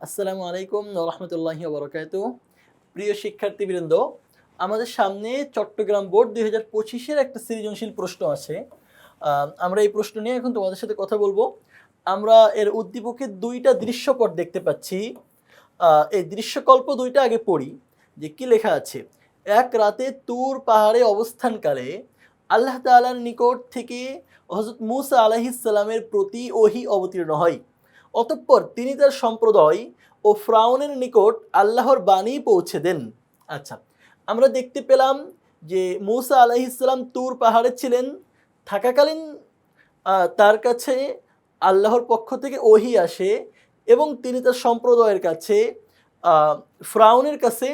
আসসালামু আলাইকুম ওয়া রাহমাতুল্লাহি ওয়া বারাকাতুহু। প্রিয় শিক্ষার্থীবৃন্দ, আমাদের সামনে চট্টগ্রাম বোর্ড ২০২৫ এর একটা সৃজনশীল প্রশ্ন আছে। আমরা এই প্রশ্ন নিয়ে এখন তোমাদের সাথে কথা বলবো। আমরা এর উদ্দীপকে ২টা দৃশ্যপট দেখতে পাচ্ছি। এই দৃশ্যকল্প ২টা আগে পড়ি যে কি লেখা আছে। এক রাতে তুর পাহাড়ে অবস্থানকালে আল্লাহ তাআলার নিকট থেকে হযরত মূসা আলাইহিস সালামের প্রতি ওহী অবতীর্ণ হয়। অতঃপর তিনি তার সম্প্রদায় ও ফ্রাউনের নিকট আল্লাহর বাণী পৌঁছে দেন। আচ্ছা, আমরা দেখতে পেলাম যে মূসা আলাইহিস সালাম তুর পাহাড়ে ছিলেন, থাকাকালীন তার কাছে আল্লাহর পক্ষ থেকে ওহী আসে এবং তিনি তার সম্প্রদায়ের কাছে ফ্রাউনের কাছে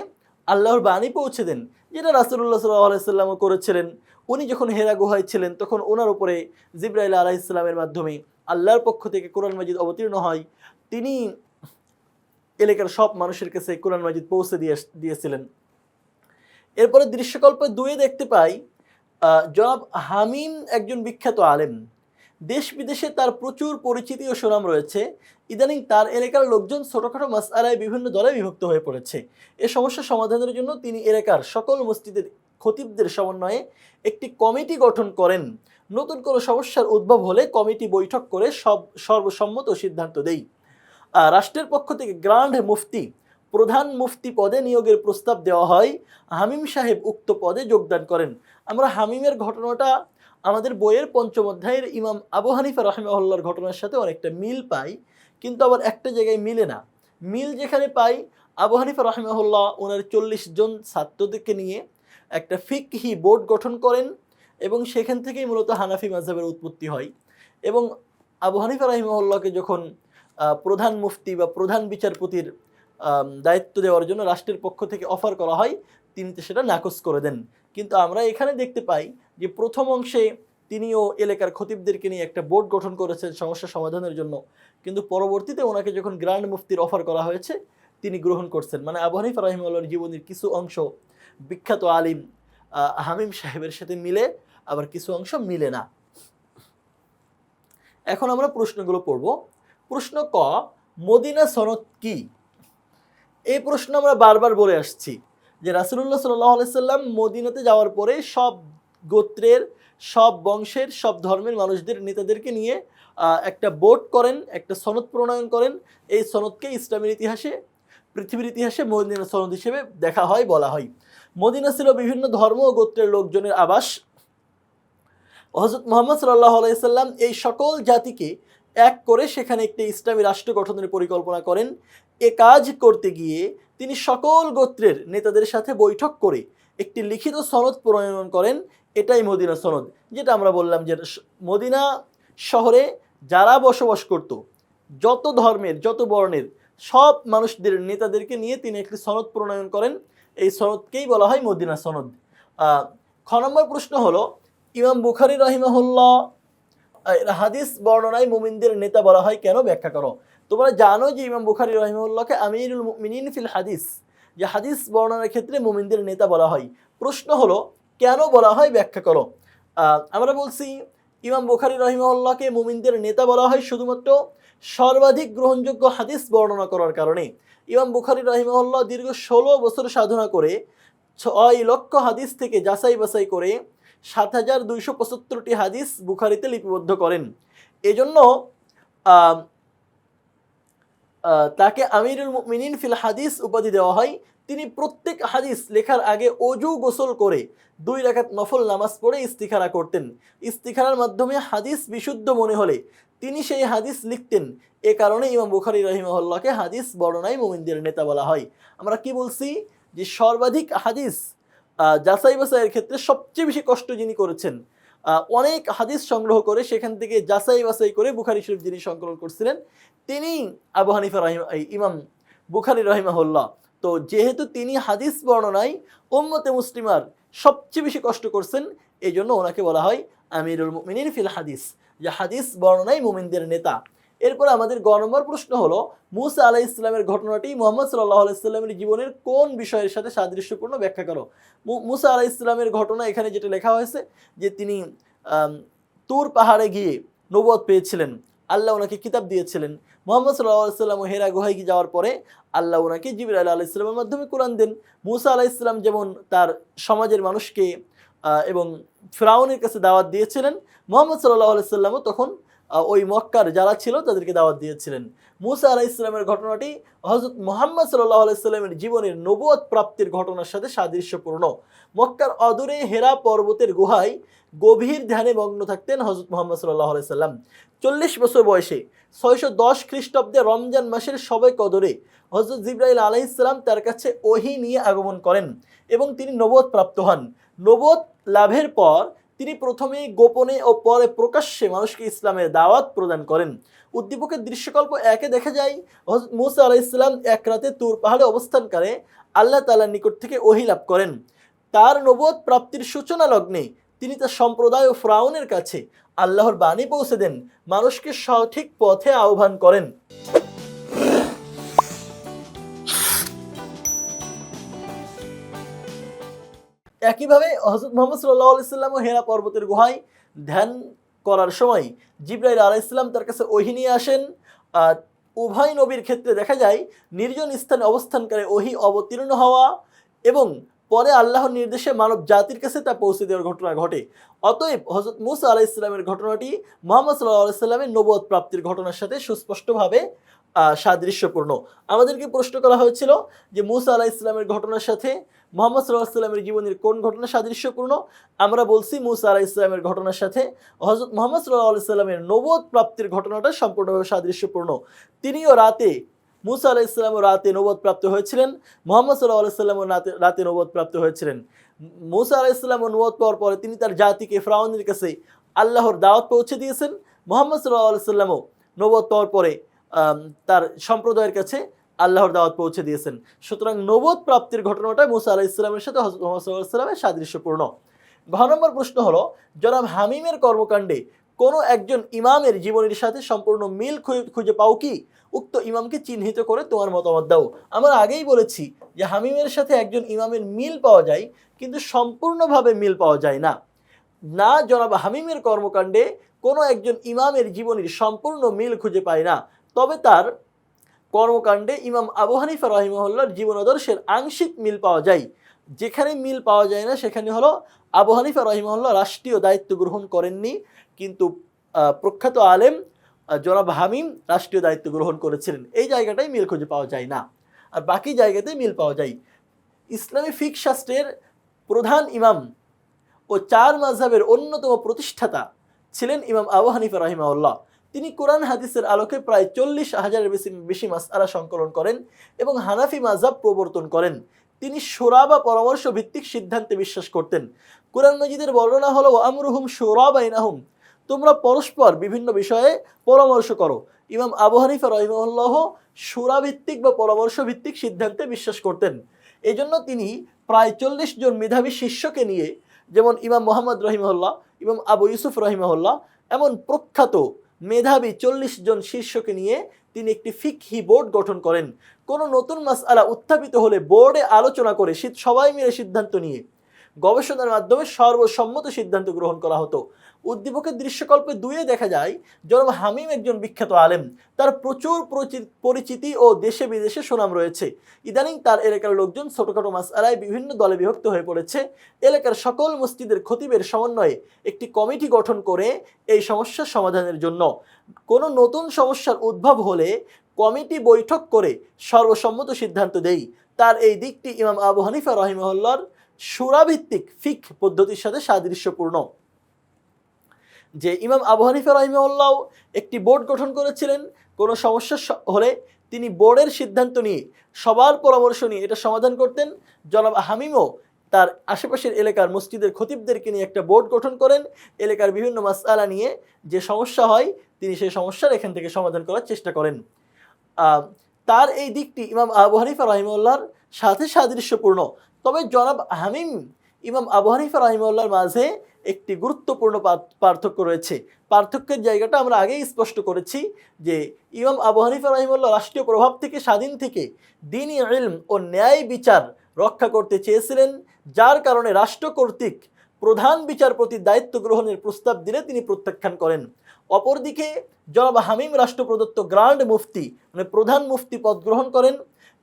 আল্লাহর বাণী পৌঁছে দেন, যেটা রাসূলুল্লাহ সাল্লাল্লাহু আলাইহি সাল্লামও করেছিলেন। উনি যখন হেরা গুহায় ছিলেন তখন ওনার উপরে জিবরাইল আলাইহিস সালামের মাধ্যমে আল্লাহর পক্ষ থেকে কোরআন মাজিদ অবতীর্ণ হয়। তিনি এলাকার সব মানুষের কাছে কোরআন মাজিদ পৌঁছে দিয়েছিলেন। এরপরে দৃশ্যকল্প ২ দেখতে পাই জনাব হামিম একজন বিখ্যাত আলেম। দেশ বিদেশে তার প্রচুর পরিচিতি ও সুনাম রয়েছে। ইদানিং তার এলাকার লোকজন ছোটখাটো মাসআলায় বিভিন্ন দলে বিভক্ত হয়ে পড়েছে। এ সমস্যা সমাধানের জন্য তিনি এলাকার সকল মসজিদের খতিবদের সমন্বয়ে একটি কমিটি গঠন করেন। নতুন কোনো সমস্যার উদ্ভব হলে কমিটি বৈঠক করে সর্বসম্মত সিদ্ধান্ত দেয়। রাষ্ট্রের পক্ষ থেকে গ্র্যান্ড মুফতি প্রধান মুফতি পদে নিয়োগের প্রস্তাব দেওয়া হয়। হামিম সাহেব উক্ত পদে যোগদান করেন। আমরা হামিমের ঘটনাটা আমাদের বইয়ের পঞ্চম অধ্যায়ের ইমাম আবু হানিফা রাহিমাহুল্লাহর ঘটনার সাথে অনেকটা মিল পাই, কিন্তু আবার একটা জায়গায় মিলে না। মিল যেখানে পাই, আবু হানিফা রাহিমাহুল্লাহ ওনার ৪০ জন ছাত্রদেরকে নিয়ে একটা ফিকহি বোর্ড গঠন করেন এবং সেখান থেকেই মূলত হানাফি মাযহাবের উৎপত্তি হয়। এবং আবু হানিফা রাহিমাহুল্লাহকে যখন প্রধান মুফতি বা প্রধান বিচারপতির দায়িত্ব দেওয়ার জন্য রাষ্ট্রের পক্ষ থেকে অফার করা হয়, তিনি তো সেটা নাকচ করে দেন। কিন্তু আমরা এখানে দেখতে পাই যে প্রথম অংশে তিনিও এলাকার খতিবদেরকে নিয়ে একটা বোর্ড গঠন করেছেন সমস্যা সমাধানের জন্য, কিন্তু পরবর্তীতে ওনাকে যখন গ্র্যান্ড মুফতির অফার করা হয়েছে তিনি গ্রহণ করছেন। মানে আবু হানিফা রাহিমাহুল্লাহর জীবনের কিছু অংশ বিখ্যাত আলিম হামিম সাহেবের সাথে মিলে, আবার কিছু অংশ মিলে না। এখন আমরা প্রশ্নগুলো পড়ব। প্রশ্ন ক, মদিনা সনদ কি? এই প্রশ্ন আমরা বারবার বলে আসছি যে রাসূলুল্লাহ সাল্লাল্লাহু আলাইহি সাল্লাম মদিনাতে যাওয়ার পরে সব গোত্রের, সব বংশের, সব ধর্মের মানুষদের নেতাদেরকে নিয়ে একটা বোর্ড করেন, একটা সনদ প্রণয়ন করেন। এই সনদকে ইসলামের ইতিহাসে, পৃথিবীর ইতিহাসে মদিনা সনদ হিসেবে দেখা হয়, বলা হয়। মদিনা ছিল বিভিন্ন ধর্ম ও গোত্রের লোকজনের আবাস। হযরত মুহাম্মদ সাল্লাল্লাহু আলাইহি সাল্লাম এই সকল জাতিকে এক করে সেখানে একটি ইসলামী রাষ্ট্র গঠনের পরিকল্পনা করেন। এ কাজ করতে গিয়ে তিনি সকল গোত্রের নেতাদের সাথে বৈঠক করে একটি লিখিত সনদ প্রণয়ন করেন। এটাই মদিনা সনদ, যেটা আমরা বললাম যে মদিনা শহরে যারা বসবাস করত, যত ধর্মের, যত বর্ণের সব মানুষদের নেতাদেরকে নিয়ে তিনি একটি সনদ প্রণয়ন করেন। এই সনদকেই বলা হয় মদিনা সনদ। খ নম্বর প্রশ্ন হলো, ইমাম বুখারী রাহিমাহুল্লাহ হাদিস বর্ণনায় মুমিনদের নেতা বলা হয় কেন? ব্যাখ্যা করো। তোমরা জানো যে ইমাম বুখারী রাহিমাহুল্লাহকে আমিরুল মুমিনিন ফিল হাদিস, যে হাদিস বর্ণনার ক্ষেত্রে মুমিনদের নেতা বলা হয়। প্রশ্ন হলো কেন বলা হয়, ব্যাখ্যা করো। আমরা বলছি ইমাম বুখারী রাহিমাহুল্লাহকে মুমিনদের নেতা বলা হয় শুধুমাত্র সর্বাধিক গ্রহণযোগ্য হাদিস বর্ণনা করার কারণে। ইমাম বুখারী রাহিমাহুল্লাহ দীর্ঘ ১৬ বছর সাধনা করে ৬ লক্ষ হাদিস থেকে যাচাই বাছাই করে ৭,২৭৫টি হাদিস বুখারীতে লিপিবদ্ধ করেন। এজন্য তাকে আমিরুল মুমিনিন ফিল হাদিস উপাধি দেওয়া হয়। তিনি প্রত্যেক হাদিস লেখার আগে অজু গোসল করে ২ রাকাত নফল নামাজ পড়ে ইস্তিখারা করতেন। ইস্তিখারার মাধ্যমে হাদিস বিশুদ্ধ মনে হলে তিনি সেই হাদিস লিখতেন। এ কারণে ইমাম বুখারী রাহিমাহুল্লাহকে হাদিস বর্ণনায় মুমিনদের নেতা বলা হয়। আমরা কি বলছি যে সর্বাধিক হাদিস যাচাই বাছাইয়ের ক্ষেত্রে সবচেয়ে বেশি কষ্ট যিনি করেছেন, অনেক হাদিস সংগ্রহ করে সেখান থেকে যাচাই বাছাই করে বুখারী শরীফ যিনি সংকলন করছিলেন তিনি আবু হানিফা ইমাম বুখারী রাহিমাহুল্লাহ। তো যেহেতু তিনি হাদিস বর্ণনায় উম্মতে মুসলিমার সবচেয়ে বেশি কষ্ট করছেন, এই জন্য ওনাকে বলা হয় আমিরুল মুমিনিন ফিল হাদিস, যে হাদিস বর্ণনায় মুমিনদের নেতা। এরপর আমাদের গ নম্বর প্রশ্ন হলো, মূসা আলাইহিস সালামের ঘটনাটি মুহাম্মদ সাল্লাল্লাহু আলাইহি সাল্লামের জীবনের কোন বিষয়ের সাথে সাদৃশ্যপূর্ণ, ব্যাখ্যা করো। মূসা আলাইহিস সালামের ঘটনা এখানে যেটা লেখা হয়েছে যে তিনি তুর পাহাড়ে গিয়ে নবুয়ত পেয়েছিলেন, আল্লাহ ওনাকে কিতাব দিয়েছিলেন। মুহাম্মদ সাল্লাল্লাহু আলাইহি ওয়াসাল্লাম হেরা গুহায় যাওয়ার পরে আল্লাহ ওনাকে জিবরাইল আলাইহিস সালামের মাধ্যমে কোরআন দেন। মুসা আলাইহিস সালাম যেমন তার সমাজের মানুষকে এবং ফিরাউনের কাছে দাওয়াত দিয়েছিলেন, মুহাম্মদ সাল্লাল্লাহু আলাইহি ওয়াসাল্লামও তখন ওই মক্কার যারা ছিল তাদেরকে দাওয়াত দিয়েছিলেন। মুসা আলাইহিস সালামের ঘটনাটি হযরত মুহাম্মদ সাল্লাল্লাহু আলাইহি ওয়াসাল্লামের জীবনের নবুয়ত প্রাপ্তির ঘটনার সাথে সাদৃশ্যপূর্ণ। মক্কার অদূরে হেরা পর্বতের গুহায় গভীর ধ্যানে মগ্ন থাকতেন হযরত মুহাম্মদ সাল্লাল্লাহু আলাইহি ওয়াসাল্লাম। 40 বছর বয়সে 610 খ্রিস্টাব্দে রমজান মাসের শবে কদরে হযরত জিবরাইল আলাইহিস সালাম তার কাছে ওহী নিয়ে আগমন করেন এবং তিনি নবুয়ত প্রাপ্ত হন। নবুয়ত লাভের পর তিনি প্রথমে গোপনে ও পরে প্রকাশ্যে মানুষকে ইসলামের দাওয়াত প্রদান করেন। উদ্দীপকের দৃশ্যকল্প 1-এ দেখা যায় হযরত মুসা আলাইহিস সালাম এক রাতে তুর পাহাড়ে অবস্থানকালে আল্লাহ তাআলার নিকট থেকে ওহী লাভ করেন। তার নবুয়ত প্রাপ্তির সূচনা লগ্নে তিনি তার সম্প্রদায় ও ফিরাউনের কাছে আল্লাহর বাণী পৌঁছে দেন, মানুষকে সঠিক পথে আহ্বান করেন। একইভাবে হযরত মুহাম্মদ সাল্লাল্লাহু আলাইহি ওয়াসাল্লাম হেরা পর্বতের গুহায় ধ্যান করার সময় জিবরাইল আলাইহিস সালাম তার কাছে ওহী নিয়ে আসেন। উভয় নবীর ক্ষেত্রে দেখা যায় নির্জন স্থানে অবস্থানকালে ওহী অবতীর্ণ হওয়া এবং পরে আল্লাহর নির্দেশে মানব জাতির কাছে তা পৌঁছে দেওয়ার ঘটনা ঘটে। অতএব হযরত মুসা আলাইহিস সালামের ঘটনাটি মুহাম্মদ সাল্লাল্লাহু আলাইহি ওয়াসাল্লামের নবুয়ত প্রাপ্তির ঘটনার সাথে সুস্পষ্টভাবে সাদৃশ্যপূর্ণ। আমাদেরকে প্রশ্ন করা হয়েছিল যে মুসা আলাইহিস সালামের ঘটনার সাথে মুহাম্মদ সাল্লাল্লাহু আলাইহি ওয়াসাল্লামের জীবনের কোন ঘটনা সাদৃশ্যপূর্ণ? আমরা বলছি মুসা আলাইহিস সালামের ঘটনার সাথে হযরত মুহাম্মদ সাল্লাল্লাহু আলাইহি ওয়াসাল্লামের নবুয়ত প্রাপ্তির ঘটনাটা সম্পূর্ণভাবে সাদৃশ্যপূর্ণ। মুসা আলাইহিস সালামও রাতে নবুয়ত প্রাপ্ত হয়েছিলেন, মুহাম্মদ সাল্লাল্লাহু আলাইহি ওয়াসাল্লামও রাতে নবুয়ত প্রাপ্ত হয়েছিলেন। মুসা আলাইহিস সালাম নবুয়ত পাওয়ার পরে তিনি তার জাতিকে ফিরাউনের কাছে আল্লাহর দাওয়াত পৌঁছে দিয়েছেন। মুহাম্মদ সাল্লাল্লাহু আলাইহি ওয়াসাল্লামও নবুয়ত পাওয়ার পরে তার সম্প্রদায়ের কাছে আল্লাহর দাওয়াত পৌঁছে দিয়েছেন। সুতরাং নবুয়ত প্রাপ্তির ঘটনাটা মুসা আলাইহিস সালামের সাথে হযরত মুহাম্মদ সাল্লাল্লাহু আলাইহি ওয়াসাল্লামের সাদৃশ্যপূর্ণ। ঘ নম্বর প্রশ্ন হলো, জনাব হামিমের কর্মকাণ্ডে কোনো একজন ইমামের জীবনের সাথে সম্পূর্ণ মিল খুঁজে পাও কি? উক্ত ইমামকে চিহ্নিত করে তোমার মতামত দাও। আমরা আগেই বলেছি যে হামিমের সাথে একজন ইমামের মিল পাওয়া যায়, কিন্তু সম্পূর্ণভাবে মিল পাওয়া যায় না। জনাব হামিমের কর্মকাণ্ডে কোনো একজন ইমামের জীবনের সম্পূর্ণ মিল খুঁজে পায় না, তবে তার কর্মকাণ্ডে ইমাম আবু হানিফা রাহিমাহুল্লাহর জীবন আদর্শের আংশিক মিল পাওয়া যায়। যেখানে মিল পাওয়া যায় না সেখানে হলো আবু হানিফা রাহিমাহুল্লাহ রাষ্ট্রীয় দায়িত্ব গ্রহণ করেননি, কিন্তু প্রখ্যাত আলেম জনাব হামিম রাষ্ট্রীয় দায়িত্ব গ্রহণ করেছিলেন। এই জায়গাটাই মিল খুঁজে পাওয়া যায় না, আর বাকি জায়গাতে মিল পাওয়া যায়। ইসলামী ফিকহ শাস্ত্রের প্রধান ইমাম ও 4 মাযহাবের অন্যতম প্রতিষ্ঠাতা ছিলেন ইমাম আবু হানিফা রাহিমাহুল্লাহ। তিনি কোরআন হাদিসের আলোকে প্রায় 40,000-এর বেশি মাসআলা সংকলন করেন এবং হানাফি মাযহাব প্রবর্তন করেন। তিনি শূরা বা পরামর্শ ভিত্তিক সিদ্ধান্তে বিশ্বাস করতেন। কোরআন মাজিদের বর্ণনা হলো আমরুহুম শূরা বাইনাহুম, তোমরা পরস্পর বিভিন্ন বিষয়ে পরামর্শ করো। ইমাম আবু হানিফা রাহিমাহুল্লাহ শূরা ভিত্তিক বা পরামর্শ ভিত্তিক সিদ্ধান্তে বিশ্বাস করতেন। এই জন্য তিনি প্রায় 40 জন মেধাবী শিষ্যকে নিয়ে, যেমন ইমাম মুহাম্মদ রাহিমাহুল্লাহ, ইমাম আবু ইউসুফ রাহিমাহুল্লাহ, এমন প্রখ্যাত মেধাবী 40 জন শিষ্যকে নিয়ে তিনি একটি ফিকহি বোর্ড গঠন করেন। কোনো নতুন মাসআলা উত্থাপিত হলে বোর্ডে আলোচনা করে সবাই মিলে সিদ্ধান্ত নিয়ে গবেষণার মাধ্যমে সর্বসম্মত সিদ্ধান্ত গ্রহণ করা হতো। উদ্দীপকের দৃশ্যকল্পে 2-এ দেখা যায় জনাব হামিম একজন বিখ্যাত আলেম, তার প্রচুর পরিচিতি ও দেশে বিদেশে সুনাম রয়েছে। ইদানিং তার এলাকার লোকজন ছোটখাটো মাসআলায় বিভিন্ন দলে বিভক্ত হয়ে পড়েছে। এলাকার সকল মসজিদের খতিবের সমন্বয়ে একটি কমিটি গঠন করে এই সমস্যার সমাধানের জন্য কোনো নতুন সমস্যার উদ্ভব হলে কমিটি বৈঠক করে সর্বসম্মত সিদ্ধান্ত দেয়। তার এই দিকটি ইমাম আবু হানিফা রাহিমাহুল্লাহর শূরাভিত্তিক ফিকহ পদ্ধতির সাথে সাদৃশ্যপূর্ণ। যে ইমাম আবু হানিফা রাহিমাহুল্লাহ একটি বোর্ড গঠন করেছিলেন, কোনো সমস্যা হলে তিনি বোর্ডের সিদ্ধান্ত নিয়ে সবার পরামর্শ নিয়ে এটা সমাধান করতেন। জনাব হামিমও তার আশেপাশের এলাকার মসজিদের খতিবদেরকে নিয়ে একটা বোর্ড গঠন করেন। এলাকার বিভিন্ন মাসআলা নিয়ে যে সমস্যা হয় তিনি সেই সমস্যার এখান থেকে সমাধান করার চেষ্টা করেন। তার এই দিকটি ইমাম আবু হানিফা রাহিমাহুল্লাহর সাথে সাদৃশ্যপূর্ণ। তবে জনাব হামিম ইমাম আবু হানিফা রাহিমাহুল্লাহর মাঝে একটি গুরুত্বপূর্ণ পার্থক্য রয়েছে। পার্থক্যের জায়গাটা আমরা আগেই স্পষ্ট করেছি যে ইমাম আবু হানিফা রাহিমাহুল্লাহ রাষ্ট্রীয় প্রভাব থেকে স্বাধীন থেকে দ্বীনি ইলম ও ন্যায় বিচার রক্ষা করতে চেয়েছিলেন, যার কারণে রাষ্ট্র কর্তৃক প্রধান বিচারপতির দায়িত্ব গ্রহণের প্রস্তাব দিলে তিনি প্রত্যাখ্যান করেন। অপরদিকে জনাব হামিম রাষ্ট্র প্রদত্ত গ্র্যান্ড মুফতি মানে প্রধান মুফতি পদ গ্রহণ করেন।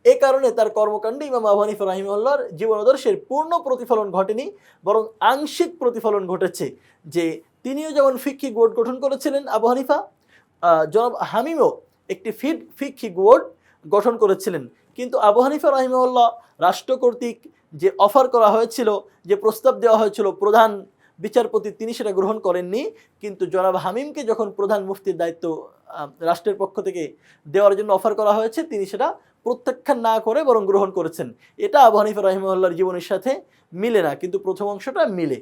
এ কারণে তার কর্মকাণ্ডে ইমাম আবু হানিফা রাহিমাহুল্লাহর জীবনাদর্শের পূর্ণ প্রতিফলন ঘটেনি, বরং আংশিক প্রতিফলন ঘটেছে। যে তিনিও যেমন ফিকহি বোর্ড গঠন করেছিলেন আবু হানিফা, জনাব হামিমও একটি ফিকহি বোর্ড গঠন করেছিলেন। কিন্তু আবু হানিফা রাহিমাহুল্লাহ রাষ্ট্র কর্তৃক যে অফার করা হয়েছিল, যে প্রস্তাব দেওয়া হয়েছিল প্রধান বিচারপতি, তিনি সেটা গ্রহণ করেননি। কিন্তু জনাব হামিমকে যখন প্রধান মুফতির দায়িত্ব রাষ্ট্রের পক্ষ থেকে দেওয়ার জন্য অফার করা হয়েছে, তিনি সেটা প্রত্যাখ্যান না করে বরং গ্রহণ করেছেন। এটা আবু হানিফা রাহিমাহুল্লাহর জীবনের সাথে মিলে না, কিন্তু প্রথম অংশটা মিলে।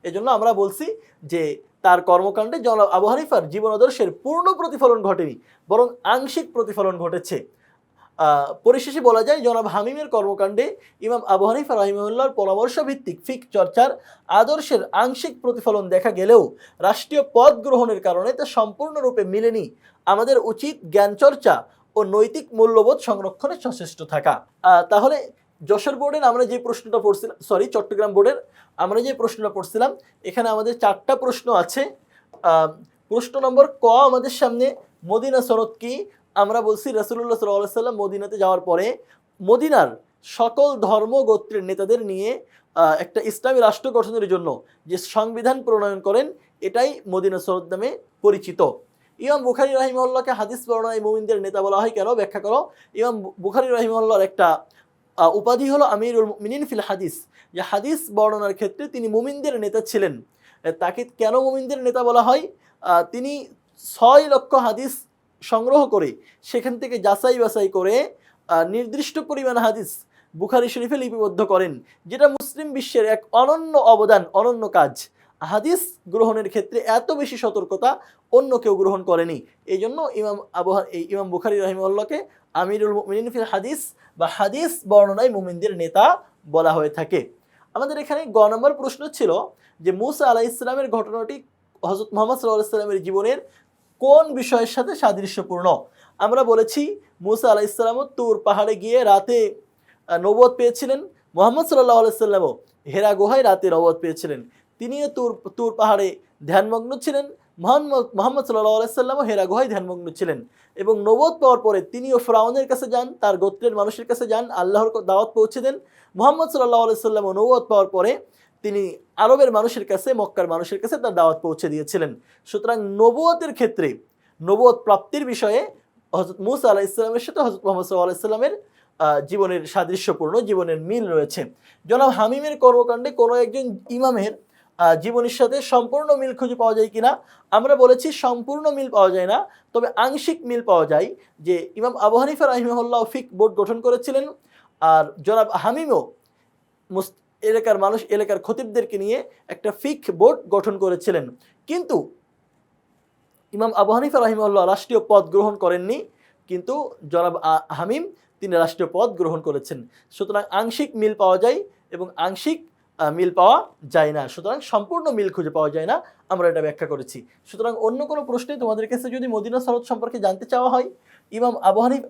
এজন্য আমরা বলছি যে তার কর্মকাণ্ডে জনাব আবু হানিফার জীবনাদর্শের পূর্ণ প্রতিফলন ঘটেনি, বরং আংশিক প্রতিফলন ঘটেছে। পরিশেষে বলা যায় জনাব হামিমের কর্মকাণ্ডে ইমাম আবু হানিফা রাহিমাহুল্লাহর পরামর্শ ভিত্তিক ফিক চর্চার আদর্শের আংশিক প্রতিফলন দেখা গেলেও রাষ্ট্রীয় পদ গ্রহণের কারণে তা সম্পূর্ণরূপে মিলেনি। আমাদের উচিত জ্ঞান চর্চা ও নৈতিক মূল্যবোধ সংরক্ষণে সচেষ্ট থাকা। তাহলে যশোর বোর্ডের আমরা যে প্রশ্নটা পড়ছিলাম, চট্টগ্রাম বোর্ডের আমরা যে প্রশ্নটা পড়ছিলাম, এখানে আমাদের 4টা প্রশ্ন আছে। প্রশ্ন নম্বর ক আমাদের সামনে, মদিনা সনদ কি? আমরা বলছি রাসূলুল্লাহ সাল্লাল্লাহু আলাইহি ওয়াসাল্লাম মদিনাতে যাওয়ার পরে মদিনার সকল ধর্ম গোত্রের নেতাদের নিয়ে একটা ইসলামী রাষ্ট্র গঠনের জন্য যে সংবিধান প্রণয়ন করেন, এটাই মদিনা সনদ নামে পরিচিত। ইমাম বুখারী রাহিমাহুল্লাহকে হাদিস বর্ণনায় মুমিনদের নেতা বলা হয় কেন? ব্যাখ্যা করো। ইমাম বুখারী রাহিমাহুল্লাহর একটা উপাধি হলো আমিরুল মুমিনিন ফিল হাদিস, যে হাদিস বর্ণনার ক্ষেত্রে তিনি মুমিনদের নেতা ছিলেন। তাকে কেন মুমিনদের নেতা বলা হয়? তিনি 6 লক্ষ হাদিস সংগ্রহ করে সেখান থেকে যাচাই বাছাই করে নির্দিষ্ট পরিমাণ হাদিস বুখারী শরীফে লিপিবদ্ধ করেন, যেটা মুসলিম বিশ্বের এক অনন্য অবদান, অনন্য কাজ। হাদিস গ্রহণের ক্ষেত্রে এত বেশি সতর্কতা অন্য কেউ গ্রহণ করেনি। এই জন্য ইমাম বুখারী রাহিমাহুল্লাহকে আমিরুল মুমিনিন ফিল হাদিস বা হাদিস বর্ণনায় মুমিনদের নেতা বলা হয়ে থাকে। আমাদের এখানে গ নম্বর প্রশ্ন ছিল যে মুসা আলাইহিস সালামের ঘটনাটি হযরত মুহাম্মদ সাল্লাল্লাহু আলাইহি সাল্লামের জীবনের কোন বিষয়ের সাথে সাদৃশ্যপূর্ণ? আমরা বলেছি মুসা আলাইহিস সালামও তুর পাহাড়ে গিয়ে রাতে নবুয়ত পেয়েছিলেন। মুহাম্মদ সাল্লাল্লাহু আলাইহি সাল্লামও হেরা গুহায় রাতে নবুয়ত পেয়েছিলেন। তিনিও তুর পাহাড়ে ধ্যানমগ্ন ছিলেন। মুহাম্মদ সাল্লাল্লাহু আলাইহি সাল্লামও হেরা গুহায় ধ্যানমগ্ন ছিলেন। এবং নবুয়ত পাওয়ার পরে তিনিও ফিরআউনের কাছে যান, তার গোত্রের মানুষের কাছে যান, আল্লাহর দাওয়াত পৌঁছে দেন। মুহাম্মদ সাল্লাল্লাহু আলাইহি সাল্লামও নবুয়ত পাওয়ার পরে তিনি আরবের মানুষের কাছে, মক্কার মানুষের কাছে তার দাওয়াত পৌঁছে দিয়েছিলেন। সুতরাং নবুয়তের ক্ষেত্রে, নবুয়ত প্রাপ্তির বিষয়ে হযরত মুসা আলাইহিস সালামের সাথে হযরত মুহাম্মদ সাল্লাল্লাহু আলাইহি সাল্লামের জীবনের সাদৃশ্যপূর্ণ, জীবনের মিল রয়েছে। জনাব হামিমের কর্মকাণ্ডে কোনো একজন ইমামের জীবনের সাথে সম্পূর্ণ মিল খুঁজে পাওয়া যায় কিনা? আমরা বলেছি সম্পূর্ণ মিল পাওয়া যায় না, তবে আংশিক মিল পাওয়া যায়। যে ইমাম আবু হানিফা রাহিমাহুল্লাহ ফিক বোর্ড গঠন করেছিলেন, আর জনাব হামিমও এলাকার খতিবদেরকে নিয়ে একটা ফিক বোর্ড গঠন করেছিলেন। কিন্তু ইমাম আবু হানিফা রাহিমাহুল্লাহ রাষ্ট্রীয় পদ গ্রহণ করেননি, কিন্তু জনাব হামিম তিনি রাষ্ট্রীয় পদ গ্রহণ করেছেন। সুতরাং আংশিক মিল পাওয়া যায় এবং আংশিক মিল পাওয়া যায় না। সুতরাং সম্পূর্ণ মিল খুঁজে পাওয়া যায় না, আমরা এটা ব্যাখ্যা করেছি। সুতরাং অন্য কোনো প্রশ্নে তোমাদের কাছে যদি মদিনা সনদ সম্পর্কে জানতে চাওয়া হয়,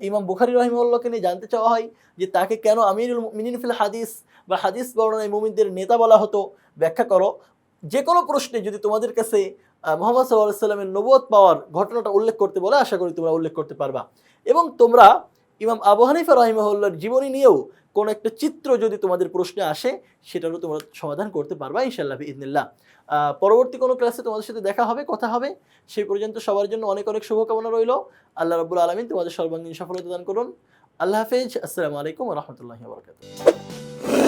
ইমাম বুখারী রাহিমাহুল্লাহকে নিয়ে জানতে চাওয়া হয় যে তাকে কেন আমিরুল মুমিনিন ফিল হাদিস বা হাদিস বর্ণনায় মুমিনদের নেতা বলা হতো, ব্যাখ্যা করো। যে কোনো প্রশ্নে যদি তোমাদের কাছে মুহাম্মদ সাল্লাল্লাহু আলাইহি সাল্লামের নবুয়ত পাওয়ার ঘটনাটা উল্লেখ করতে বলে, আশা করি তোমরা উল্লেখ করতে পারবা। এবং তোমরা ইমাম আবু হানিফা রাহিমাহুল্লাহর জীবনী নিয়েও কোন একটা চিত্র যদি তোমাদের প্রশ্নে আসে, সেটারও তোমরা সমাধান করতে পারবা ইনশাআল্লাহ বিইذنিল্লাহ। পরবর্তী কোনো ক্লাসে তোমাদের সাথে দেখা হবে, কথা হবে। সেই পর্যন্ত সবার জন্য অনেক অনেক শুভকামনা রইল। আল্লাহ রাব্বুল আলামিন তোমাদের সর্বাঙ্গীন সফলতা দান করুন। আল্লাহ হাফেজ। আসসালামু আলাইকুম ওয়া রাহমাতুল্লাহি ওয়া বারাকাতুহু।